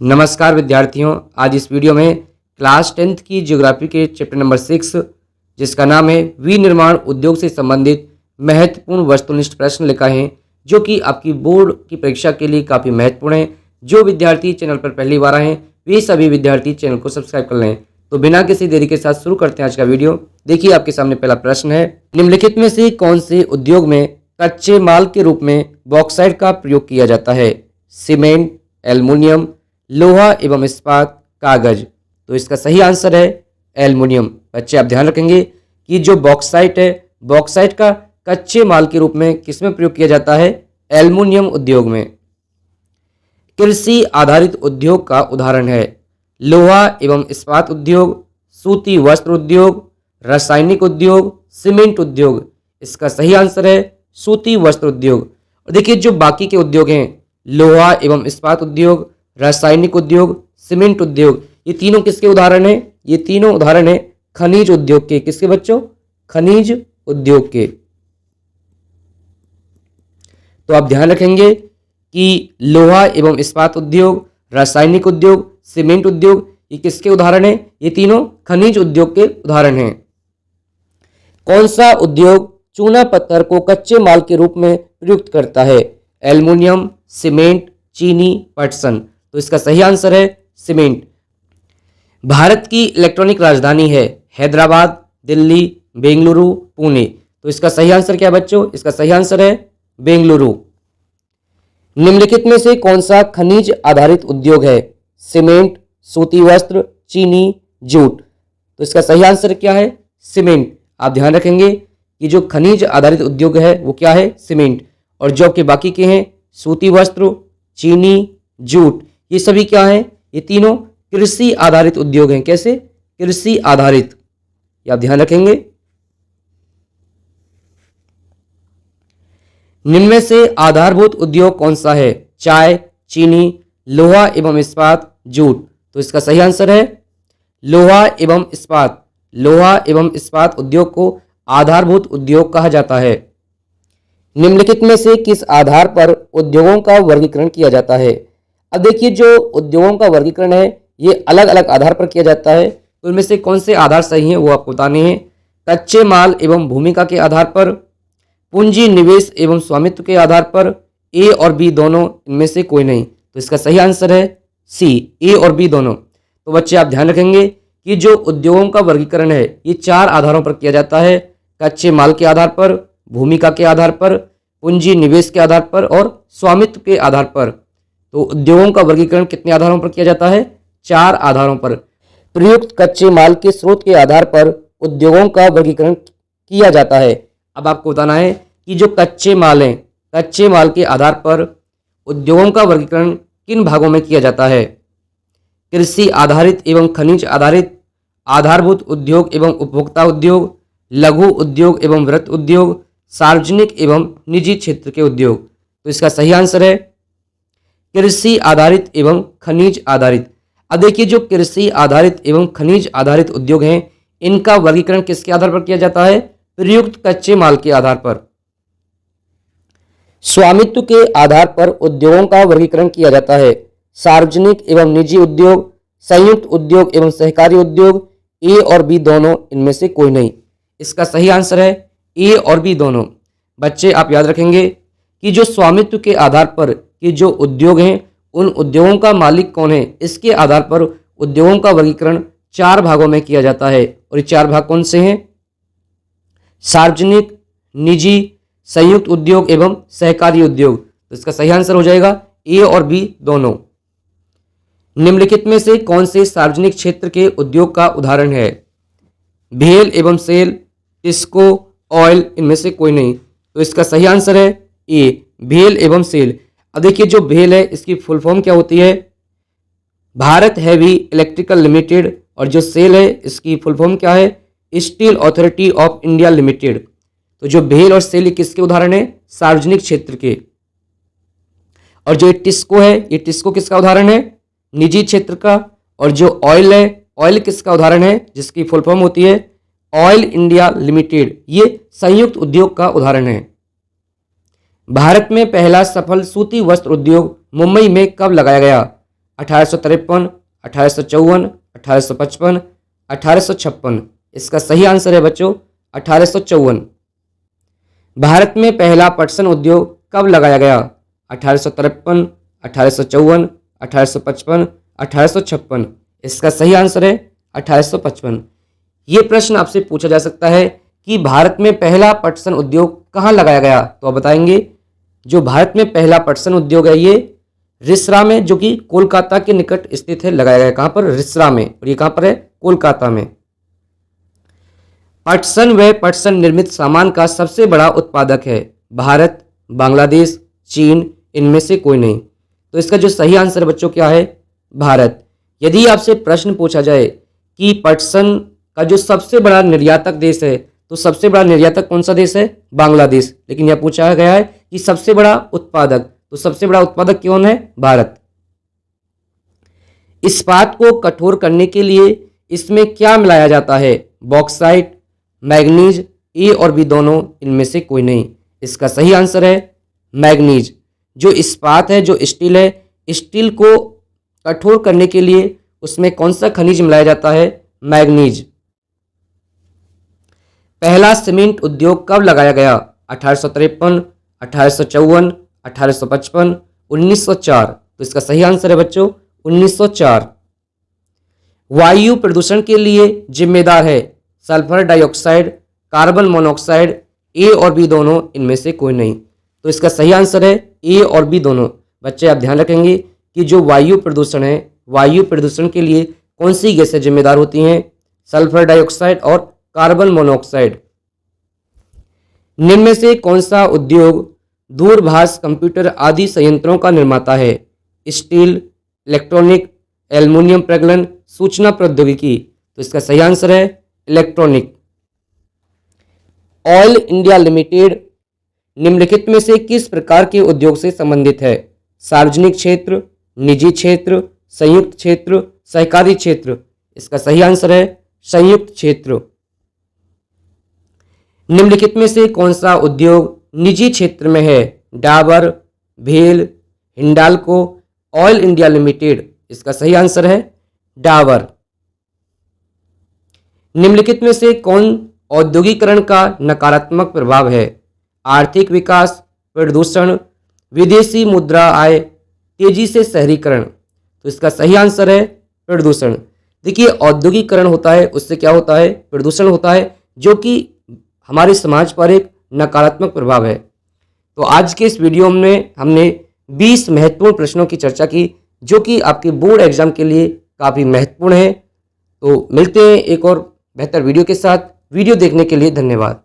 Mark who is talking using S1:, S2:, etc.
S1: नमस्कार विद्यार्थियों, आज इस वीडियो में क्लास 10th की ज्योग्राफी के चैप्टर नंबर 6 जिसका नाम है विनिर्माण उद्योग से संबंधित महत्वपूर्ण वस्तुनिष्ठ प्रश्न लिखा है, जो कि आपकी बोर्ड की परीक्षा के लिए काफ़ी महत्वपूर्ण है। जो विद्यार्थी चैनल पर पहली बार आए हैं वे सभी विद्यार्थी चैनल को सब्सक्राइब कर लें। तो बिना किसी देरी के साथ शुरू करते हैं आज का वीडियो। देखिए, आपके सामने पहला प्रश्न है, निम्नलिखित में से कौन से उद्योग में कच्चे माल के रूप में बॉक्साइट का प्रयोग किया जाता है? सीमेंट, एल्युमिनियम, लोहा एवं इस्पात, कागज। तो इसका सही आंसर है एल्युमिनियम। बच्चे आप ध्यान रखेंगे कि जो बॉक्साइट है, बॉक्साइट का कच्चे माल के रूप में किसमें प्रयोग किया जाता है? एल्युमिनियम उद्योग में। कृषि आधारित उद्योग का उदाहरण है लोहा एवं इस्पात उद्योग, सूती वस्त्र उद्योग, रासायनिक उद्योग, सीमेंट उद्योग। इसका सही आंसर है सूती वस्त्र उद्योग। और देखिए, जो बाकी के उद्योग हैं, लोहा एवं इस्पात उद्योग, रासायनिक उद्योग, सीमेंट उद्योग, ये तीनों किसके उदाहरण हैं? ये तीनों उदाहरण हैं खनिज उद्योग के। किसके बच्चों? खनिज उद्योग के। तो आप ध्यान रखेंगे कि लोहा एवं इस्पात उद्योग, रासायनिक उद्योग, सीमेंट उद्योग, ये किसके उदाहरण हैं? ये तीनों खनिज उद्योग के उदाहरण हैं। कौन सा उद्योग चूना पत्थर को कच्चे माल के रूप में प्रयुक्त करता है? एल्युमिनियम, सीमेंट, चीनी, पटसन। तो इसका सही आंसर है सीमेंट। भारत की इलेक्ट्रॉनिक राजधानी है हैदराबाद, दिल्ली, बेंगलुरु, पुणे। तो इसका सही आंसर क्या है बच्चों? इसका सही आंसर है बेंगलुरु। निम्नलिखित में से कौन सा खनिज आधारित उद्योग है? सीमेंट, सूती वस्त्र, चीनी, जूट। तो इसका सही आंसर क्या है? सीमेंट। आप ध्यान रखेंगे कि जो खनिज आधारित उद्योग है वो क्या है? सीमेंट। और जो आपके बाकी के हैं सूती वस्त्र, चीनी, जूट, ये सभी क्या हैं? ये तीनों कृषि आधारित उद्योग हैं। कैसे? कृषि आधारित। ये आप ध्यान रखेंगे। निम्न में से आधारभूत उद्योग कौन सा है? चाय, चीनी, लोहा एवं इस्पात, जूट। तो इसका सही आंसर है लोहा एवं इस्पात। लोहा एवं इस्पात उद्योग को आधारभूत उद्योग कहा जाता है। निम्नलिखित में से किस आधार पर उद्योगों का वर्गीकरण किया जाता है? अब देखिए, जो उद्योगों का वर्गीकरण है ये अलग अलग आधार पर किया जाता है। तो इनमें से कौन से आधार सही हैं वो आपको बताने हैं। कच्चे माल एवं भूमिका के आधार पर, पूंजी निवेश एवं स्वामित्व के आधार पर, ए और बी दोनों, इनमें से कोई नहीं। तो इसका सही आंसर है सी, ए और बी दोनों। तो बच्चे आप ध्यान रखेंगे कि जो उद्योगों का वर्गीकरण है ये 4 आधारों पर किया जाता है। कच्चे माल के आधार पर, भूमिका के आधार पर, पूंजी निवेश के आधार पर और स्वामित्व के आधार पर। तो उद्योगों का वर्गीकरण कितने आधारों पर किया जाता है? 4 आधारों पर। प्रयुक्त कच्चे माल के स्रोत के आधार पर उद्योगों का वर्गीकरण किया जाता है। अब आपको बताना है कि जो कच्चे माल हैं, कच्चे माल के आधार पर उद्योगों का वर्गीकरण किन भागों में किया जाता है? कृषि आधारित एवं खनिज आधारित, आधारभूत उद्योग एवं उपभोक्ता उद्योग, लघु उद्योग एवं वृत्त उद्योग, सार्वजनिक एवं निजी क्षेत्र के उद्योग। तो इसका सही आंसर है कृषि आधारित एवं खनिज आधारित। अब देखिए, जो कृषि आधारित एवं खनिज आधारित उद्योग हैं इनका वर्गीकरण किसके आधार पर किया जाता है? प्रयुक्त कच्चे माल के आधार पर। स्वामित्व के आधार पर उद्योगों का वर्गीकरण किया जाता है। सार्वजनिक एवं निजी उद्योग, संयुक्त उद्योग एवं सहकारी उद्योग, ए और बी दोनों, इनमें से कोई नहीं। इसका सही आंसर है ए और बी दोनों। बच्चे आप याद रखेंगे कि जो स्वामित्व के आधार पर कि जो उद्योग हैं उन उद्योगों का मालिक कौन है, इसके आधार पर उद्योगों का वर्गीकरण 4 भागों में किया जाता है। और ये 4 भाग कौन से हैं? सार्वजनिक, निजी, संयुक्त उद्योग एवं सहकारी उद्योग। तो इसका सही आंसर हो जाएगा ए और बी दोनों। निम्नलिखित में से कौन से सार्वजनिक क्षेत्र के उद्योग का उदाहरण है? भेल एवं सेल, टिस्को, ऑयल, इनमें से कोई नहीं। तो इसका सही आंसर है ए, भेल एवं सेल। अब देखिए, जो भेल है इसकी फुल फॉर्म क्या होती है? Bharat heavy electrical limited. और जो सेल है इसकी फुल फॉर्म क्या है? Steel authority of India limited. तो जो भेल और सेल किसके उदाहरण है? सार्वजनिक क्षेत्र के। और जो टिस्को है, ये टिस्को किसका उदाहरण है? निजी क्षेत्र का। और जो ऑयल है, ऑयल किसका उदाहरण है? जिसकी फुल फॉर्म होती है ऑयल इंडिया लिमिटेड, ये संयुक्त उद्योग का उदाहरण है। भारत में पहला सफल सूती वस्त्र उद्योग मुंबई में कब लगाया गया? 1853, 1854, 1855, 1856। इसका सही आंसर है बच्चों 1854। भारत में पहला पटसन उद्योग कब लगाया गया? 1853, 1854, 1855, 1856। इसका सही आंसर है 1855। ये प्रश्न आपसे पूछा जा सकता है कि भारत में पहला पटसन उद्योग कहाँ लगाया गया, तो आप बताएंगे जो भारत में पहला पटसन उद्योग है ये रिसरा में, जो कि कोलकाता के निकट स्थित है, लगाया गया। कहाँ पर? रिसरा में। और ये कहाँ पर है? कोलकाता में। पटसन व पटसन निर्मित सामान का सबसे बड़ा उत्पादक है भारत, बांग्लादेश, चीन, इनमें से कोई नहीं। तो इसका जो सही आंसर बच्चों क्या है? भारत। यदि आपसे प्रश्न पूछा जाए कि पटसन का जो सबसे बड़ा निर्यातक देश है, तो सबसे बड़ा निर्यातक कौन सा देश है? बांग्लादेश। लेकिन यह पूछा गया है कि सबसे बड़ा उत्पादक, तो सबसे बड़ा उत्पादक कौन है? भारत। इस्पात को कठोर करने के लिए इसमें क्या मिलाया जाता है? बॉक्साइट, मैग्नीज, ए और बी दोनों, इनमें से कोई नहीं। इसका सही आंसर है मैग्नीज। जो इस्पात है, जो स्टील है, स्टील को कठोर करने के लिए उसमें कौन सा खनिज मिलाया जाता है? मैग्नीज। पहला सीमेंट उद्योग कब लगाया गया? 1853, 1854, 1855, 1904। तो इसका सही आंसर है बच्चों 1904। वायु प्रदूषण के लिए जिम्मेदार है सल्फर डाइऑक्साइड, कार्बन मोनोऑक्साइड, ए और बी दोनों, इनमें से कोई नहीं। तो इसका सही आंसर है ए और बी दोनों। बच्चे आप ध्यान रखेंगे कि जो वायु प्रदूषण है, वायु प्रदूषण के लिए कौन सी गैसें जिम्मेदार होती हैं? सल्फर डाइऑक्साइड और कार्बन मोनोऑक्साइड। निम्न में से कौन सा उद्योग दूरभाष, कंप्यूटर आदि संयंत्रों का निर्माता है? स्टील, इलेक्ट्रॉनिक, एल्युमिनियम प्रगलन, सूचना प्रौद्योगिकी। तो इसका सही आंसर है इलेक्ट्रॉनिक। ऑयल इंडिया लिमिटेड निम्नलिखित में से किस प्रकार के उद्योग से संबंधित है? सार्वजनिक क्षेत्र, निजी क्षेत्र, संयुक्त क्षेत्र, सहकारी क्षेत्र। इसका सही आंसर है संयुक्त क्षेत्र। निम्नलिखित में से कौन सा उद्योग निजी क्षेत्र में है? डाबर, भेल, हिंडाल्को, ऑयल इंडिया लिमिटेड। इसका सही आंसर है डाबर। निम्नलिखित में से कौन औद्योगिकरण का नकारात्मक प्रभाव है? आर्थिक विकास, प्रदूषण, विदेशी मुद्रा आय, तेजी से शहरीकरण। तो इसका सही आंसर है प्रदूषण। देखिए औद्योगिकरण होता है, उससे क्या होता है? प्रदूषण होता है, जो कि हमारे समाज पर एक नकारात्मक प्रभाव है। तो आज के इस वीडियो में हमने 20 महत्वपूर्ण प्रश्नों की चर्चा की, जो कि आपके बोर्ड एग्जाम के लिए काफ़ी महत्वपूर्ण है। तो मिलते हैं एक और बेहतर वीडियो के साथ। वीडियो देखने के लिए धन्यवाद।